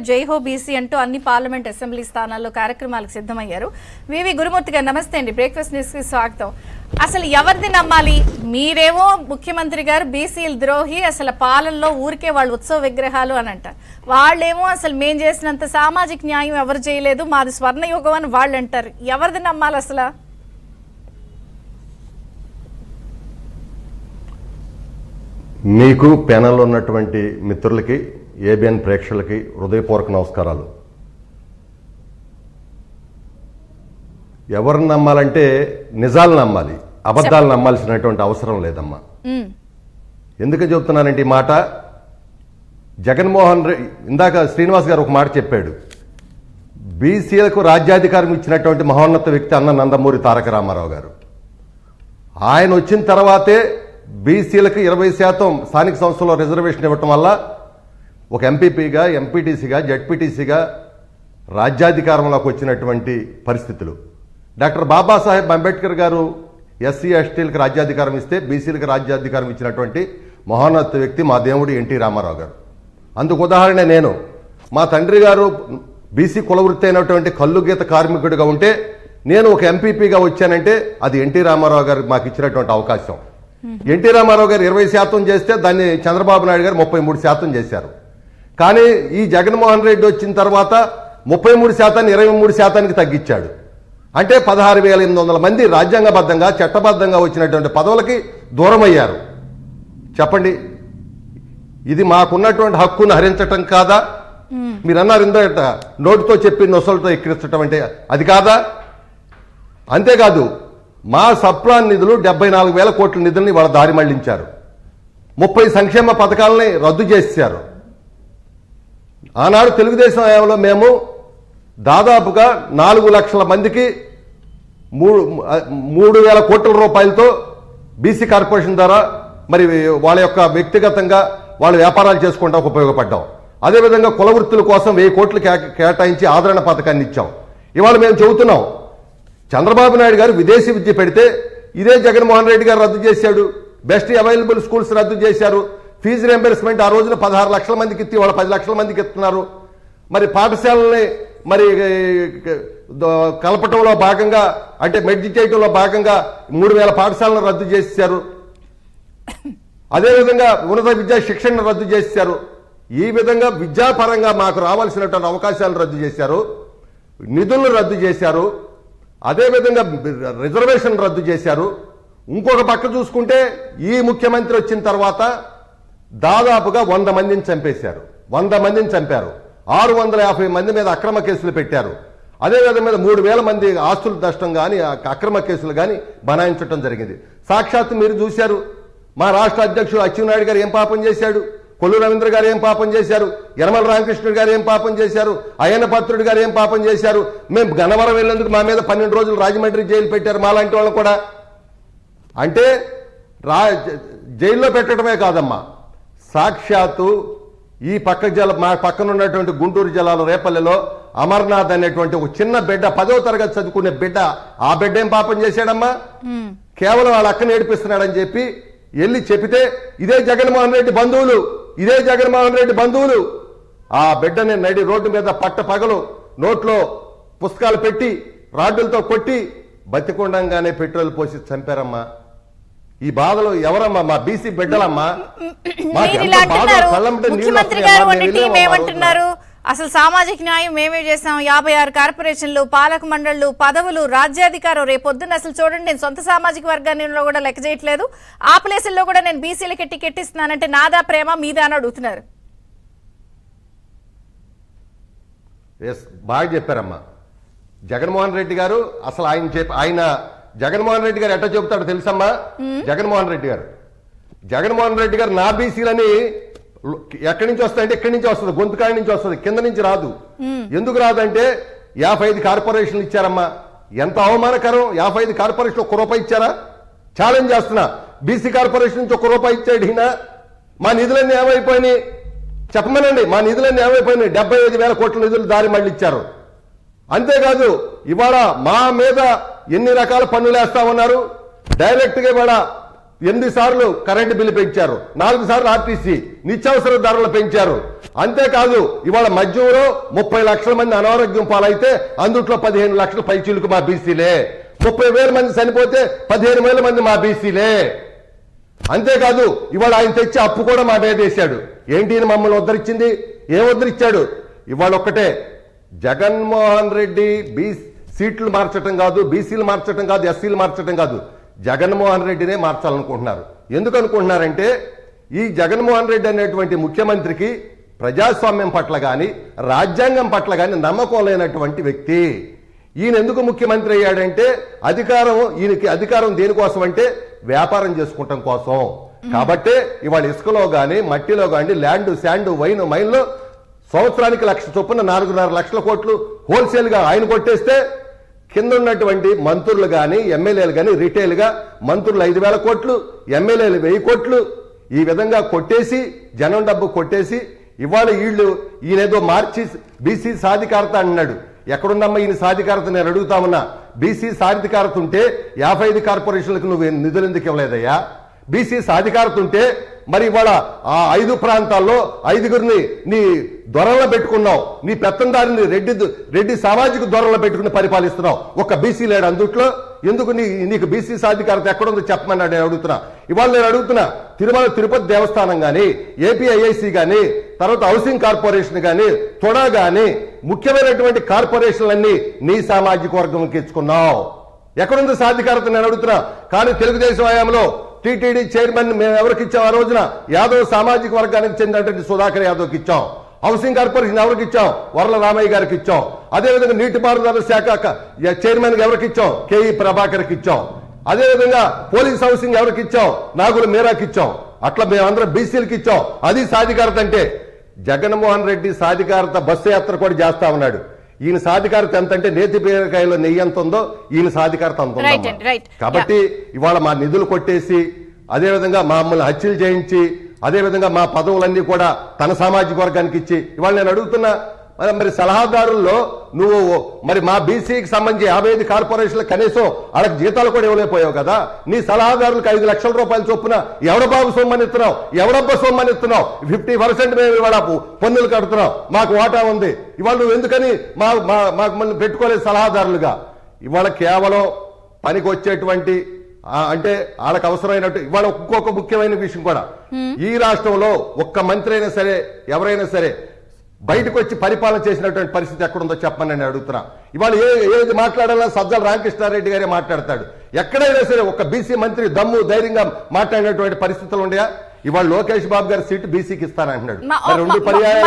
జై హో బీసీ అంటూ అన్ని పార్లమెంట్ అసెంబ్లీ స్థానాల్లో కార్యక్రమాలకు సిద్ధమయ్యారు. వివి గురుమూర్తి గారు నమస్తే అండి. బ్రేక్ఫాస్ట్ న్యూస్ కి స్వాగతం. అసలు ఎవరిది నమ్మాలి? మీరేమో ముఖ్యమంత్రి గారు బీసీల ద్రోహి, అసలు పాలనలో ఊరికే వాళ్ళు ఉత్సవ విగ్రహాలు అని అంటారు. వాళ్ళేమో అసలు మేం చేసినంత సామాజిక న్యాయం ఎవరు చేయలేదు, మాది స్వర్ణయుగం అని వాళ్ళు అంటారు. ఎవరిది నమ్మాలి అసలు? మీకు ప్యానెల్లో ఉన్నటువంటి మిత్రులకి, ఏబిఎన్ ప్రేక్షకులకి హృదయపూర్వక నమస్కారాలు. ఎవరిని నమ్మాలంటే నిజాలు నమ్మాలి, అబద్ధాలు నమ్మాల్సినటువంటి అవసరం లేదమ్మా. ఎందుకు చెబుతున్నానంటే ఈ మాట, జగన్మోహన్ రెడ్డి ఇందాక శ్రీనివాస్ గారు ఒక మాట చెప్పాడు. బీసీలకు రాజ్యాధికారం ఇచ్చినటువంటి మహోన్నత వ్యక్తి అన్న నందమూరి తారక రామారావు గారు. ఆయన వచ్చిన తర్వాతే బీసీలకు 20% స్థానిక సంస్థల్లో రిజర్వేషన్ ఇవ్వటం వల్ల ఒక ఎంపీపీగా, ఎంపీటీసీగా, జడ్పీటీసీగా రాజ్యాధికారంలోకి వచ్చినటువంటి పరిస్థితులు. డాక్టర్ బాబాసాహెబ్ అంబేద్కర్ గారు ఎస్సీ ఎస్టీలకు రాజ్యాధికారం ఇస్తే బీసీలకు రాజ్యాధికారం ఇచ్చినటువంటి మహోన్నత వ్యక్తి మా దేవుడు ఎన్టీ రామారావు గారు. అందుకు ఉదాహరణ నేను. మా తండ్రి గారు బీసీ కులవృత్తి అయినటువంటి కల్లు గీత కార్మికుడిగా ఉంటే నేను ఒక ఎంపీపీగా వచ్చానంటే అది ఎన్టీ రామారావు గారు మాకు ఇచ్చినటువంటి అవకాశం. ఎన్టీ రామారావు గారు 20% చేస్తే దాన్ని చంద్రబాబు నాయుడు గారు 33% చేశారు. కానీ ఈ జగన్మోహన్ రెడ్డి వచ్చిన తర్వాత 33% 23%కి తగ్గించాడు. అంటే 16,800 మంది రాజ్యాంగబద్ధంగా, చట్టబద్ధంగా వచ్చినటువంటి పదవులకి దూరం అయ్యారు. చెప్పండి, ఇది మాకున్నటువంటి హక్కును హరించటం కాదా? మీరు అన్నారు ఇంత నోటితో చెప్పి నొసలతో ఎక్కిరించటం అంటే అది కాదా? అంతేకాదు, మా సప్లాన్ నిధులు 74,000 కోట్ల నిధుల్ని వాళ్ళ దారి మళ్లించారు. 30 సంక్షేమ పథకాలని రద్దు చేశారు. ఆనాడు తెలుగుదేశం హయాంలో మేము దాదాపుగా 4 లక్షల మందికి 3,000 కోట్ల రూపాయలతో బీసీ కార్పొరేషన్ ద్వారా మరి వాళ్ళ యొక్క వ్యక్తిగతంగా వాళ్ళు వ్యాపారాలు చేసుకోవడానికి ఉపయోగపడ్డాం. అదేవిధంగా కుల వృత్తుల కోసం 1000 కోట్లు కేటాయించి ఆదరణ పథకాన్ని ఇచ్చాం. ఇవాళ మేము చెబుతున్నాం, చంద్రబాబు నాయుడు గారు విదేశీ విద్య పెడితే ఇదే జగన్మోహన్ రెడ్డి గారు రద్దు చేశాడు. బెస్ట్ అవైలబుల్ స్కూల్స్ రద్దు చేశారు. ఫీజు రియంబర్స్మెంట్ ఆ రోజున 16 లక్షల మందికి ఇస్తే వాళ్ళు 10 లక్షల మందికి ఇస్తున్నారు. మరి పాఠశాలని మరి కలపటంలో భాగంగా, అంటే మెడ్జి చేయటంలో భాగంగా 3,000 పాఠశాలను రద్దు చేశారు. అదేవిధంగా ఉన్నత విద్యా శిక్షణను రద్దు చేశారు. ఈ విధంగా విద్యాపరంగా మాకు రావాల్సినటువంటి అవకాశాలను రద్దు చేశారు, నిధులను రద్దు చేశారు, అదేవిధంగా రిజర్వేషన్ రద్దు చేశారు. ఇంకొక పక్క చూసుకుంటే ఈ ముఖ్యమంత్రి వచ్చిన తర్వాత దాదాపుగా 100 మందిని చంపేశారు. 100 మందిని చంపారు. 650 మంది మీద అక్రమ కేసులు పెట్టారు. అదేవిధంగా 3,000 మంది ఆస్తుల నష్టం కానీ, అక్రమ కేసులు కానీ బనాయించడం జరిగింది. సాక్షాత్తు మీరు చూశారు, మా రాష్ట్ర అధ్యక్షుడు అచ్చెన్నాయుడు గారు ఏం పాపం చేశాడు, కొల్లు రవీంద్ర గారు ఏం పాపం చేశారు, యనమల రామకృష్ణుడు గారు ఏం పాపం చేశారు, అయ్యన్న పాత్రుడు గారు ఏం పాపం చేశారు. మేము గన్నవరం వెళ్ళేందుకు మా మీద 12 రోజులు రాజమండ్రి జైలు పెట్టారు మాలాంటి వాళ్ళు కూడా. అంటే జైల్లో పెట్టడమే కాదమ్మా, సాక్షాత్తు ఈ మా పక్కన ఉన్నటువంటి గుంటూరు జిల్లాలో రేపల్లెలో అమర్నాథ్ అనేటువంటి ఒక చిన్న బిడ్డ, 10వ తరగతి చదువుకునే బిడ్డ, ఆ బిడ్డ ఏం పాపం చేశాడమ్మా? కేవలం వాళ్ళ అక్కని ఏడిపిస్తున్నాడని చెప్పి వెళ్ళి చెబితే ఇదే జగన్మోహన్ రెడ్డి బంధువులు ఆ బిడ్డని నడి రోడ్డు మీద పట్ట పగలు నోట్లో పుస్తకాలు పెట్టి రాడ్డులతో కొట్టి బతికొండంగానే పెట్రోల్ పోసి చంపారమ్మా. ఈ బాధలు ఎవరమ్మా? మా బీసీ బిడ్డలమ్మా. ముఖ్యమంత్రి గారు ఏమంటున్నారు? అసలు సామాజిక న్యాయం మేమే చేసాం, 56 కార్పొరేషన్లు, పాలక మండళ్లు, పదవులు, రాజ్యాధికారం. రేపొద్దున అసలు చూడండి, నేను సొంత సామాజిక వర్గాన్ని కూడా లెక్క చేయట్లేదు, ఆ ప్లేసుల్లో కూడా నేను బీసీలకి టికెట్ ఇస్తున్నానంటే నాదా ప్రేమ మీదా అని అడుగుతున్నారు. బాగా చెప్పారమ్మా. జగన్మోహన్ రెడ్డి గారు అసలు ఆయన జగన్మోహన్ రెడ్డి గారు ఎట్లా చెబుతాడో తెలుసమ్మా? జగన్మోహన్ రెడ్డి గారు నా బీసీలని ఎక్కడి నుంచి వస్తాయంటే ఇక్కడి నుంచి వస్తుంది, గొంతుకాడి నుంచి వస్తుంది, కింద నుంచి రాదు. ఎందుకు రాదంటే 55 కార్పొరేషన్లు ఇచ్చారమ్మా. ఎంత అవమానకరం! 55 కార్పొరేషన్ 1 రూపాయి ఇచ్చారా? ఛాలెంజ్ చేస్తున్నా. బీసీ కార్పొరేషన్ నుంచి 1 రూపాయి ఇచ్చాడు ఈయన. మా నిధులన్నీ ఏమైపోయినాయి చెప్పమనండి. మా నిధులన్నీ ఏమైపోయినాయి? 75,000 కోట్ల నిధులు దారి మళ్ళీ ఇచ్చారు. అంతేకాదు, ఇవాళ మా మీద ఎన్ని రకాల పన్నులు వేస్తా ఉన్నారు. డైరెక్ట్ గా ఇవాళ 8 సార్లు కరెంటు బిల్లు పెంచారు, 4 సార్లు ఆర్టీసీ నిత్యావసర ధరలు పెంచారు. అంతేకాదు ఇవాళ మధ్యంలో 30 లక్షల మంది అనారోగ్యం పాలైతే అందుట్లో 15 లక్షల పైచీలకు మా బీసీలే, 30,000 మంది చనిపోతే 15,000 మంది మా బీసీలే. అంతేకాదు ఇవాళ ఆయన తెచ్చి అప్పు కూడా మా మీద వేశాడు. ఏంటి మమ్మల్ని ఉద్ధరించింది? ఏం ఉద్ధరించాడు? ఇవాళ ఒక్కటే, జగన్మోహన్ రెడ్డి సీట్లు మార్చడం కాదు, బీసీలు మార్చడం కాదు, ఎస్సీలు మార్చడం కాదు, జగన్మోహన్ రెడ్డినే మార్చాలనుకుంటున్నారు. ఎందుకు అనుకుంటున్నారంటే ఈ జగన్మోహన్ రెడ్డి అనేటువంటి ముఖ్యమంత్రికి ప్రజాస్వామ్యం పట్ల కానీ రాజ్యాంగం పట్ల కానీ నమ్మకం లేనటువంటి వ్యక్తి. ఈయన ఎందుకు ముఖ్యమంత్రి అయ్యాడంటే ఈయనకి అధికారం దేనికోసం అంటే వ్యాపారం చేసుకుంటాం కోసం. కాబట్టే ఇవాళ ఇసుకలో కానీ మట్టిలో కానీ ల్యాండ్ శాండ్ వైన్ మైన్లో సంవత్సరానికి 1 లక్ష చొప్పున 4.5 లక్షల కోట్లు హోల్సేల్ గా ఆయన కొట్టేస్తే కింద ఉన్నటువంటి మంత్రులు కానీ ఎమ్మెల్యేలు కానీ రిటైల్ గా మంత్రులు 5,000 కోట్లు, ఎమ్మెల్యేలు 1000 కోట్లు ఈ విధంగా కొట్టేసి జనం డబ్బు కొట్టేసి ఇవాళ ఈయనేదో మార్చి బీసీ సాధికారత అన్నాడు. ఎక్కడుందమ్మా ఈయన సాధికారత? నేను అడుగుతామన్నా. బీసీ సాధికారత ఉంటే 55 కార్పొరేషన్లకు నువ్వు నిధులు ఎందుకు ఇవ్వలేదయ్యా? బీసీ సాధికారత ఉంటే మరి ఇవాళ ఆ 5 ప్రాంతాల్లో 5గురిని నీ దొరల్లో పెట్టుకున్నావు, నీ పెత్తందారిని రెడ్డి సామాజిక దొరల్లో పెట్టుకుని పరిపాలిస్తున్నావు. ఒక్క బీసీ లేడు అందుట్లో. ఎందుకు నీకు బీసీ సాధికారత ఎక్కడుందో చెప్పమన్నాడు. నేను అడుగుతున్నా. ఇవాళ నేను అడుగుతున్నా, తిరుపతి దేవస్థానం కానీ, ఏపీఐఐసి కానీ, తర్వాత హౌసింగ్ కార్పొరేషన్ కానీ, తొడా కానీ ముఖ్యమైనటువంటి కార్పొరేషన్లన్నీ నీ సామాజిక వర్గంకి ఇచ్చుకున్నావు. ఎక్కడుంది సాధికారత నేను అడుగుతున్నా. కానీ తెలుగుదేశం హయాంలో టీటీడీ చైర్మన్ మేము ఎవరికి ఇచ్చాం? ఆ రోజున యాదవ్ సామాజిక వర్గానికి చెందినటువంటి సుధాకర్ యాదవ్కి ఇచ్చాం. హౌసింగ్ కార్పొరేషన్ ఎవరికి ఇచ్చాం? వరల రామయ్య గారికి ఇచ్చాం. అదేవిధంగా నీటిపారుదల శాఖ చైర్మన్ ఎవరికి ఇచ్చాం? కేఈ ప్రభాకర్కి ఇచ్చాం. అదేవిధంగా పోలీస్ హౌసింగ్ ఎవరికి ఇచ్చాం? నాగుల మీరాకి ఇచ్చాం. అట్లా మేమందరం బీసీలకి ఇచ్చాం. అది సాధికారత అంటే. జగన్మోహన్ రెడ్డి సాధికారత బస్సు యాత్ర కూడా చేస్తా ఉన్నాడు. ఈయన సాధికారత ఎంత అంటే నేతి బీరకాయలో నెయ్యి ఎంత ఉందో ఈయన సాధికారత అంత ఉందో. కాబట్టి ఇవాళ మా నిధులు కొట్టేసి, అదేవిధంగా మమ్మల్ని హత్యలు చేయించి, అదేవిధంగా మా పదవులన్నీ కూడా తన సామాజిక వర్గానికి ఇచ్చి ఇవాళ నేను అడుగుతున్నా, మరి సలహాదారుల్లో నువ్వు మరి మా బీసీకి సంబంధించి 55 కార్పొరేషన్లు కనీసం వాళ్ళకి జీతాలు కూడా ఇవ్వలేకపోయావు కదా. నీ సలహాదారులకు 5 లక్షల రూపాయలు చొప్పున ఎవడబాబు సొమ్మని ఇస్తున్నావు? ఎవడబ్బ సొమ్మని ఇస్తున్నావు? 50% మేము ఇవాళ పన్నులు కడుతున్నాం, మాకు వాటా ఉంది. ఇవాళ నువ్వు ఎందుకని మాకు మళ్ళీ పెట్టుకోలేదు సలహాదారులుగా? ఇవాళ కేవలం పనికి వచ్చేటువంటి అంటే వాళ్ళకి అవసరమైనట్టు. ఇవాళ ఒక్కొక్క ముఖ్యమైన విషయం కూడా, ఈ రాష్ట్రంలో ఒక్క మంత్రి అయినా సరే ఎవరైనా సరే బయటకు వచ్చి పరిపాలన చేసినటువంటి పరిస్థితి ఎక్కడుందో చెప్పమని నేను అడుగుతున్నా. ఇవాళ ఏది మాట్లాడాలా సజ్జల రామకృష్ణారెడ్డి గారే మాట్లాడతాడు. ఎక్కడైనా సరే ఒక బీసీ మంత్రి దమ్ము ధైర్యంగా మాట్లాడినటువంటి పరిస్థితులు ఉన్నాయా? ఇవాళ లోకేష్ బాబు గారి సీటు బీసీకి ఇస్తానంటున్నాడు. 2 పర్యాయాలు